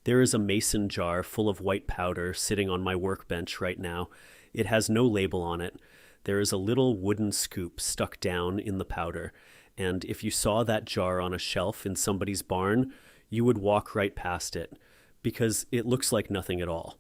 There is a mason jar full of white powder sitting on my workbench right now. It has no label on it. There is a little wooden scoop stuck down in the powder, and if you saw that jar on a shelf in somebody's barn, you would walk right past it, because it looks like nothing at all.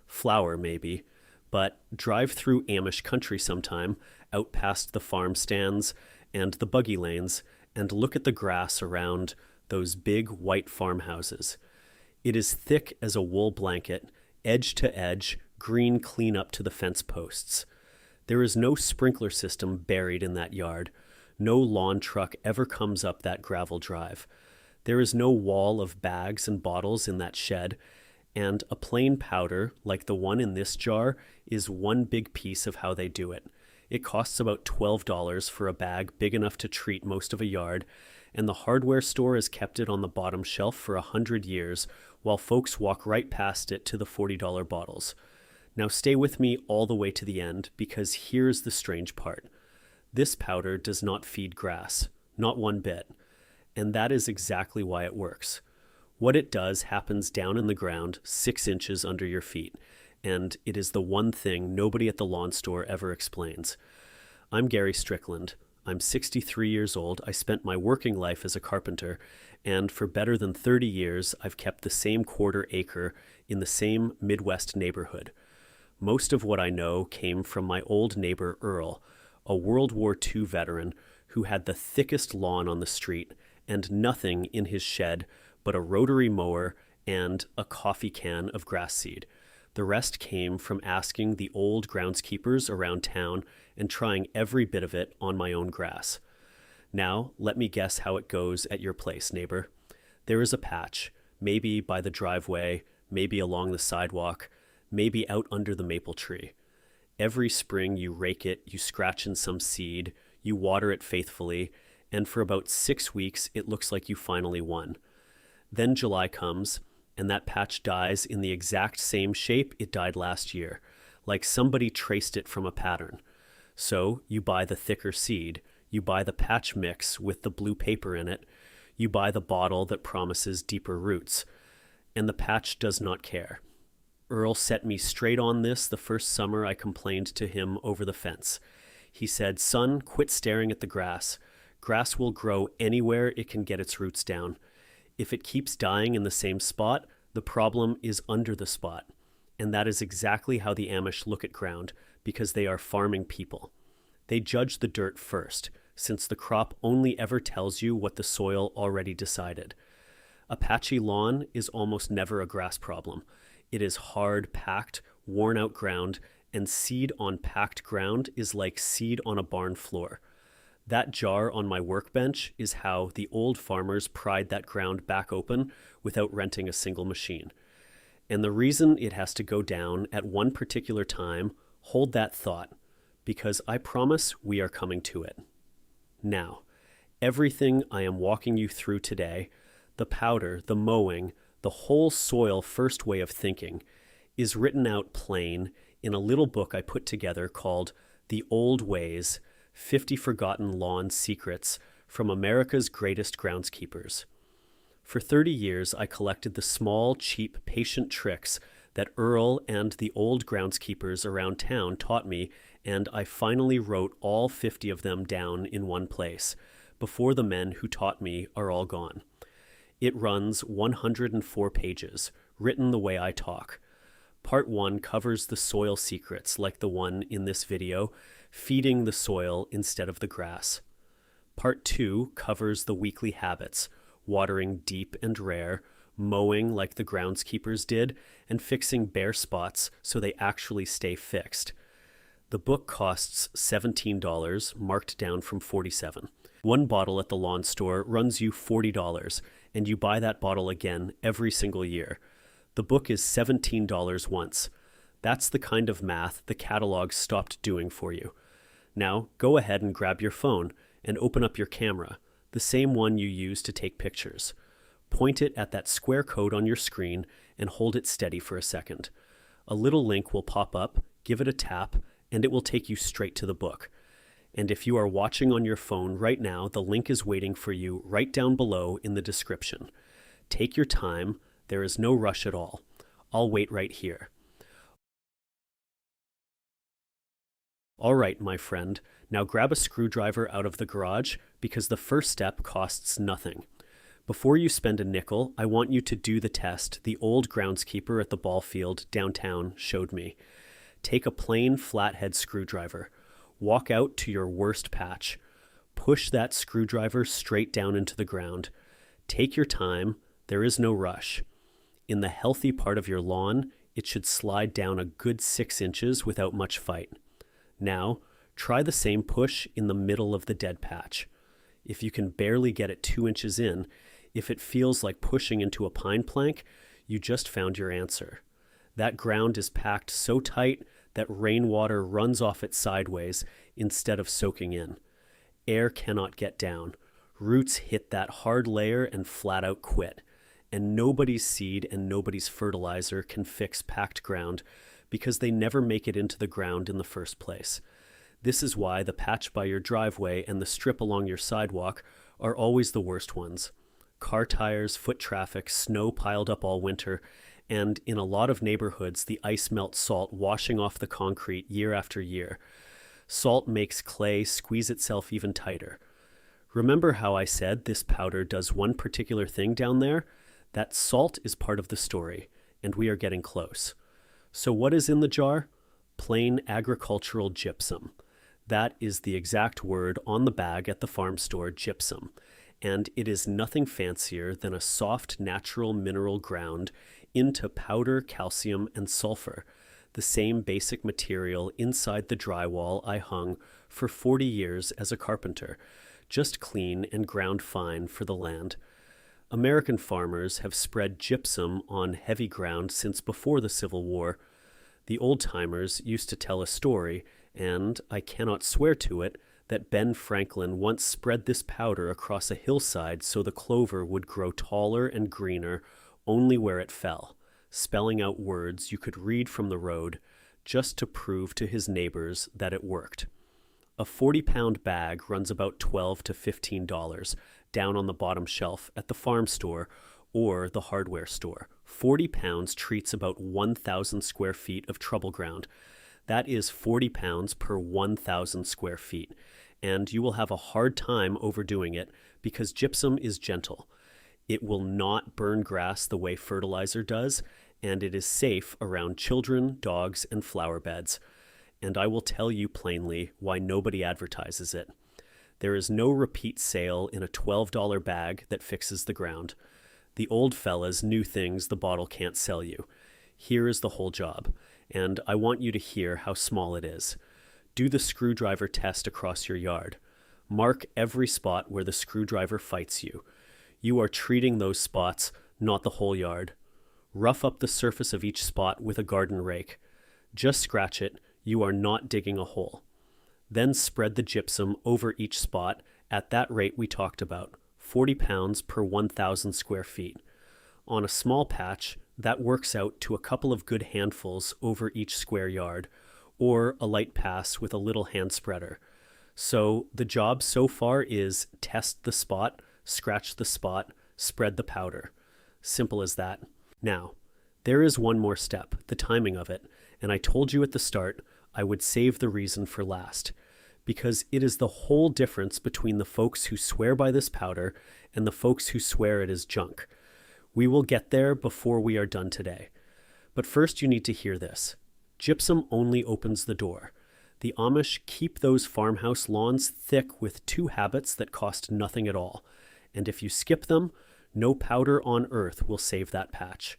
Flour, maybe, but drive through Amish country sometime, out past the farm stands and the buggy lanes, and look at the grass around those big white farmhouses. It is thick as a wool blanket, edge to edge, green clean up to the fence posts. There is no sprinkler system buried in that yard. No lawn truck ever comes up that gravel drive. There is no wall of bags and bottles in that shed, and a plain powder, like the one in this jar, is one big piece of how they do it. It costs about $12 for a bag big enough to treat most of a yard, and the hardware store has kept it on the bottom shelf for 100 years, while folks walk right past it to the $40 bottles. Now stay with me all the way to the end, because here's the strange part. This powder does not feed grass, not one bit, and that is exactly why it works. What it does happens down in the ground, 6 inches under your feet, and it is the one thing nobody at the lawn store ever explains. I'm Garry Strickland. I'm 63 years old. I spent my working life as a carpenter, and for better than 30 years, I've kept the same quarter acre in the same Midwest neighborhood. Most of what I know came from my old neighbor Earl, a World War II veteran who had the thickest lawn on the street and nothing in his shed but a rotary mower and a coffee can of grass seed. The rest came from asking the old groundskeepers around town and trying every bit of it on my own grass. Now, let me guess how it goes at your place, neighbor. There is a patch, maybe by the driveway, maybe along the sidewalk, maybe out under the maple tree. Every spring you rake it, you scratch in some seed, you water it faithfully, and for about 6 weeks it looks like you finally won. Then July comes, and that patch dies in the exact same shape it died last year, like somebody traced it from a pattern. So you buy the thicker seed, you buy the patch mix with the blue paper in it, you buy the bottle that promises deeper roots, and the patch does not care. Earl set me straight on this the first summer I complained to him over the fence. He said, "Son, quit staring at the grass. Grass will grow anywhere it can get its roots down. If it keeps dying in the same spot, the problem is under the spot." And that is exactly how the Amish look at ground, because they are farming people. They judge the dirt first, since the crop only ever tells you what the soil already decided. A patchy lawn is almost never a grass problem. It is hard, packed, worn-out ground, and seed on packed ground is like seed on a barn floor. That jar on my workbench is how the old farmers pried that ground back open without renting a single machine. And the reason it has to go down at one particular time, hold that thought, because I promise we are coming to it. Now, everything I am walking you through today, the powder, the mowing, the whole soil first way of thinking, is written out plain in a little book I put together called The Old Ways, 50 Forgotten Lawn Secrets from America's Greatest Groundskeepers. For 30 years, I collected the small, cheap, patient tricks that Earl and the old groundskeepers around town taught me, and I finally wrote all 50 of them down in one place, before the men who taught me are all gone. It runs 104 pages, written the way I talk. Part 1 covers the soil secrets, like the one in this video, feeding the soil instead of the grass. Part 2 covers the weekly habits, watering deep and rare, mowing like the groundskeepers did, and fixing bare spots so they actually stay fixed. The book costs $17, marked down from $47. One bottle at the lawn store runs you $40, and you buy that bottle again every single year. The book is $17 once. That's the kind of math the catalog stopped doing for you. Now, go ahead and grab your phone and open up your camera, the same one you use to take pictures. Point it at that square code on your screen and hold it steady for a second. A little link will pop up, give it a tap, and it will take you straight to the book. And if you are watching on your phone right now, the link is waiting for you right down below in the description. Take your time, There is no rush at all. I'll wait right here. All right, my friend, now grab a screwdriver out of the garage because the first step costs nothing. Before you spend a nickel, I want you to do the test the old groundskeeper at the ball field downtown showed me. Take a plain flathead screwdriver. Walk out to your worst patch. Push that screwdriver straight down into the ground. Take your time. There is no rush. In the healthy part of your lawn, it should slide down a good 6 inches without much fight. Now, try the same push in the middle of the dead patch. If you can barely get it 2 inches in, if it feels like pushing into a pine plank, you just found your answer. That ground is packed so tight that rainwater runs off it sideways instead of soaking in. Air cannot get down. Roots hit that hard layer and flat out quit. And nobody's seed and nobody's fertilizer can fix packed ground because they never make it into the ground in the first place. This is why the patch by your driveway and the strip along your sidewalk are always the worst ones. Car tires, foot traffic, snow piled up all winter, and in a lot of neighborhoods, the ice melts salt washing off the concrete year after year. Salt makes clay squeeze itself even tighter. Remember how I said this powder does one particular thing down there? That salt is part of the story, and we are getting close. So what is in the jar? Plain agricultural gypsum. That is the exact word on the bag at the farm store, gypsum. And it is nothing fancier than a soft natural mineral ground into powder, calcium, and sulfur, the same basic material inside the drywall I hung for 40 years as a carpenter, just clean and ground fine for the land. American farmers have spread gypsum on heavy ground since before the Civil War. The old-timers used to tell a story, and I cannot swear to it, that Ben Franklin once spread this powder across a hillside so the clover would grow taller and greener only where it fell, spelling out words you could read from the road just to prove to his neighbors that it worked. A 40-pound bag runs about $12 to $15 down on the bottom shelf at the farm store or the hardware store. 40 pounds treats about 1,000 square feet of trouble ground. That is 40 pounds per 1,000 square feet, and you will have a hard time overdoing it because gypsum is gentle. It will not burn grass the way fertilizer does, and it is safe around children, dogs, and flower beds. And I will tell you plainly why nobody advertises it. There is no repeat sale in a $12 bag that fixes the ground. The old fellas knew things the bottle can't sell you. Here is the whole job, and I want you to hear how small it is. Do the screwdriver test across your yard. Mark every spot where the screwdriver fights you. You are treating those spots, not the whole yard. Rough up the surface of each spot with a garden rake. Just scratch it. You are not digging a hole. Then spread the gypsum over each spot at that rate we talked about, 40 pounds per 1,000 square feet. On a small patch, that works out to a couple of good handfuls over each square yard, or a light pass with a little hand spreader. So the job so far is test the spot, scratch the spot, spread the powder. Simple as that. Now, there is one more step, the timing of it, and I told you at the start I would save the reason for last, because it is the whole difference between the folks who swear by this powder and the folks who swear it is junk. We will get there before we are done today. But first you need to hear this. Gypsum only opens the door. The Amish keep those farmhouse lawns thick with 2 habits that cost nothing at all, and if you skip them, no powder on earth will save that patch.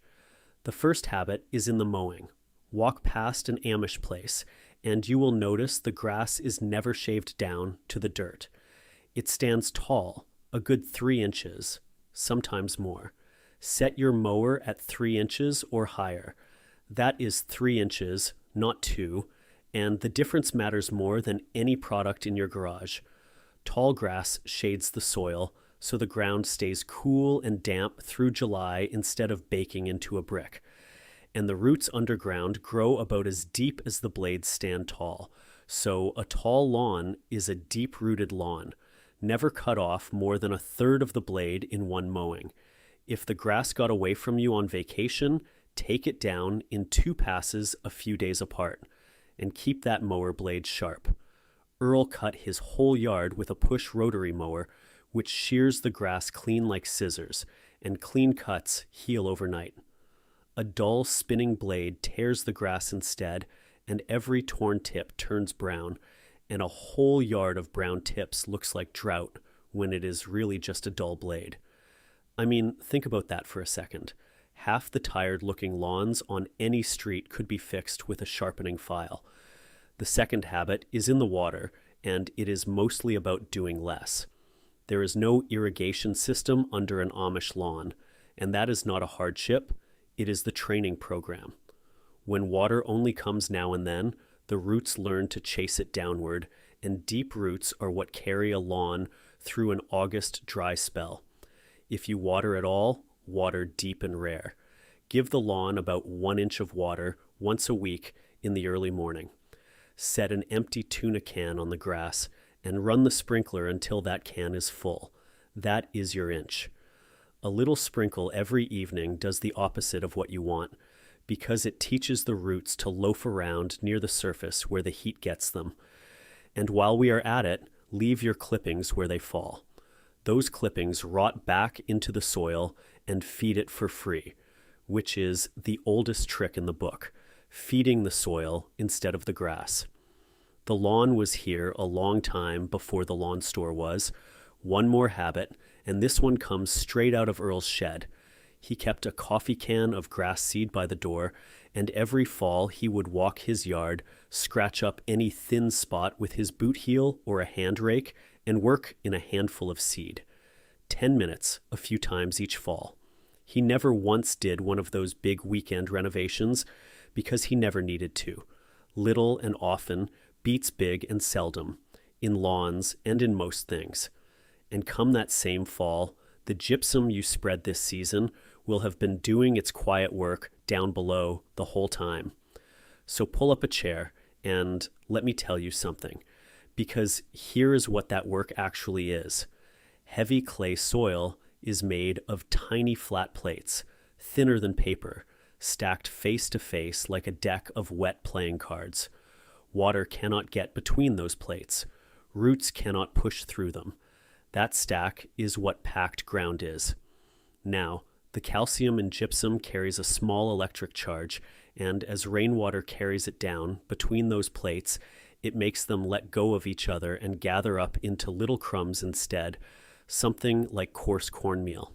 The first habit is in the mowing. Walk past an Amish place, and you will notice the grass is never shaved down to the dirt. It stands tall, a good 3 inches, sometimes more. Set your mower at 3 inches or higher. That is 3 inches, not 2, and the difference matters more than any product in your garage. Tall grass shades the soil, so the ground stays cool and damp through July instead of baking into a brick. And the roots underground grow about as deep as the blades stand tall. So a tall lawn is a deep-rooted lawn. Never cut off more than 1/3 of the blade in one mowing. If the grass got away from you on vacation, take it down in 2 passes a few days apart, and keep that mower blade sharp. Earl cut his whole yard with a push rotary mower, which shears the grass clean like scissors, and clean cuts heal overnight. A dull spinning blade tears the grass instead, and every torn tip turns brown, and a whole yard of brown tips looks like drought when it is really just a dull blade. I mean, think about that for a second. Half the tired-looking lawns on any street could be fixed with a sharpening file. The second habit is in the water, and it is mostly about doing less. There is no irrigation system under an Amish lawn, and that is not a hardship, it is the training program. When water only comes now and then, the roots learn to chase it downward, and deep roots are what carry a lawn through an August dry spell. If you water at all, water deep and rare. Give the lawn about 1 inch of water once a week in the early morning. Set an empty tuna can on the grass and run the sprinkler until that can is full. That is your inch. A little sprinkle every evening does the opposite of what you want, because it teaches the roots to loaf around near the surface where the heat gets them. And while we are at it, leave your clippings where they fall. Those clippings rot back into the soil and feed it for free, which is the oldest trick in the book, feeding the soil instead of the grass. The lawn was here a long time before the lawn store was. One more habit, and this one comes straight out of Earl's shed. He kept a coffee can of grass seed by the door, and every fall he would walk his yard, scratch up any thin spot with his boot heel or a hand rake, and work in a handful of seed. 10 minutes, a few times each fall. He never once did one of those big weekend renovations because he never needed to. Little and often beats big and seldom, in lawns and in most things. And come that same fall, the gypsum you spread this season will have been doing its quiet work down below the whole time. So pull up a chair and let me tell you something, because here is what that work actually is. Heavy clay soil is made of tiny flat plates, thinner than paper, stacked face to face like a deck of wet playing cards. Water cannot get between those plates. Roots cannot push through them. That stack is what packed ground is. Now, the calcium in gypsum carries a small electric charge, and as rainwater carries it down between those plates, it makes them let go of each other and gather up into little crumbs instead, something like coarse cornmeal.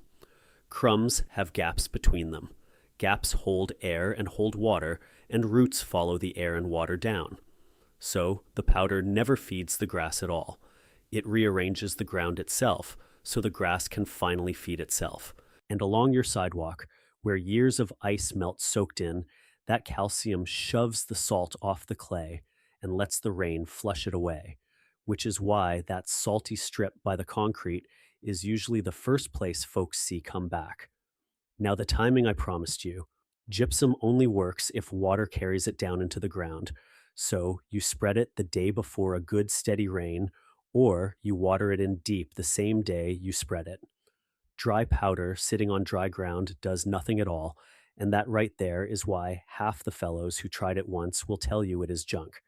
Crumbs have gaps between them. Gaps hold air and hold water, and roots follow the air and water down. So the powder never feeds the grass at all. It rearranges the ground itself, so the grass can finally feed itself. And along your sidewalk, where years of ice melt soaked in, that calcium shoves the salt off the clay and lets the rain flush it away, which is why that salty strip by the concrete is usually the first place folks see come back. Now, the timing I promised you. Gypsum only works if water carries it down into the ground, so you spread it the day before a good steady rain, or you water it in deep the same day you spread it. Dry powder sitting on dry ground does nothing at all, and that right there is why half the fellows who tried it once will tell you it is junk.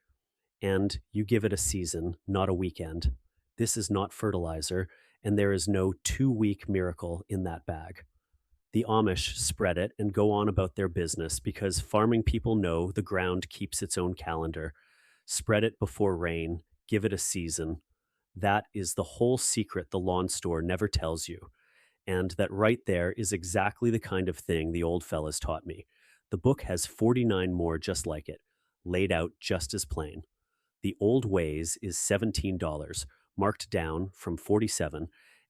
And you give it a season, not a weekend. This is not fertilizer, and there is no 2-week miracle in that bag. The Amish spread it and go on about their business because farming people know the ground keeps its own calendar. Spread it before rain, give it a season. That is the whole secret the lawn store never tells you. And that right there is exactly the kind of thing the old fellas taught me. The book has 49 more just like it, laid out just as plain. The Old Ways is $17, marked down from $47,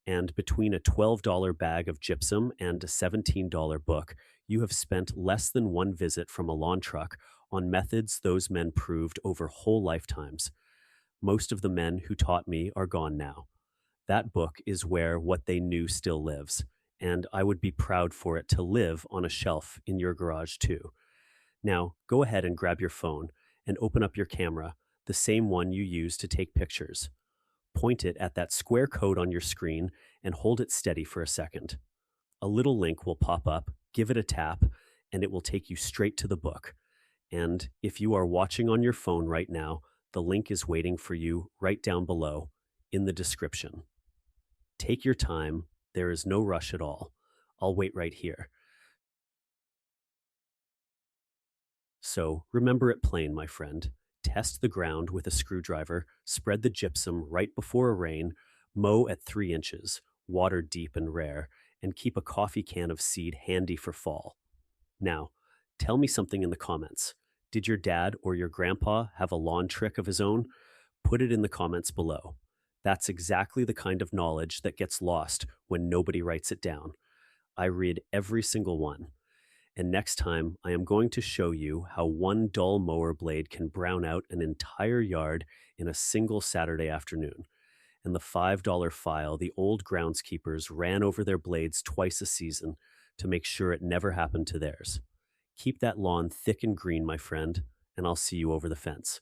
and between a $12 bag of gypsum and a $17 book, you have spent less than one visit from a lawn truck on methods those men proved over whole lifetimes. Most of the men who taught me are gone now. That book is where what they knew still lives, and I would be proud for it to live on a shelf in your garage too. Now, go ahead and grab your phone and open up your camera, the same one you use to take pictures. Point it at that square code on your screen and hold it steady for a second. A little link will pop up, give it a tap, and it will take you straight to the book. And if you are watching on your phone right now, the link is waiting for you right down below in the description. Take your time. There is no rush at all. I'll wait right here. So remember it plain, my friend. Test the ground with a screwdriver, spread the gypsum right before a rain, mow at 3 inches, water deep and rare, and keep a coffee can of seed handy for fall. Now, tell me something in the comments. Did your dad or your grandpa have a lawn trick of his own? Put it in the comments below. That's exactly the kind of knowledge that gets lost when nobody writes it down. I read every single one. And next time, I am going to show you how one dull mower blade can brown out an entire yard in a single Saturday afternoon. And the $5 file the old groundskeepers ran over their blades twice a season to make sure it never happened to theirs. Keep that lawn thick and green, my friend, and I'll see you over the fence.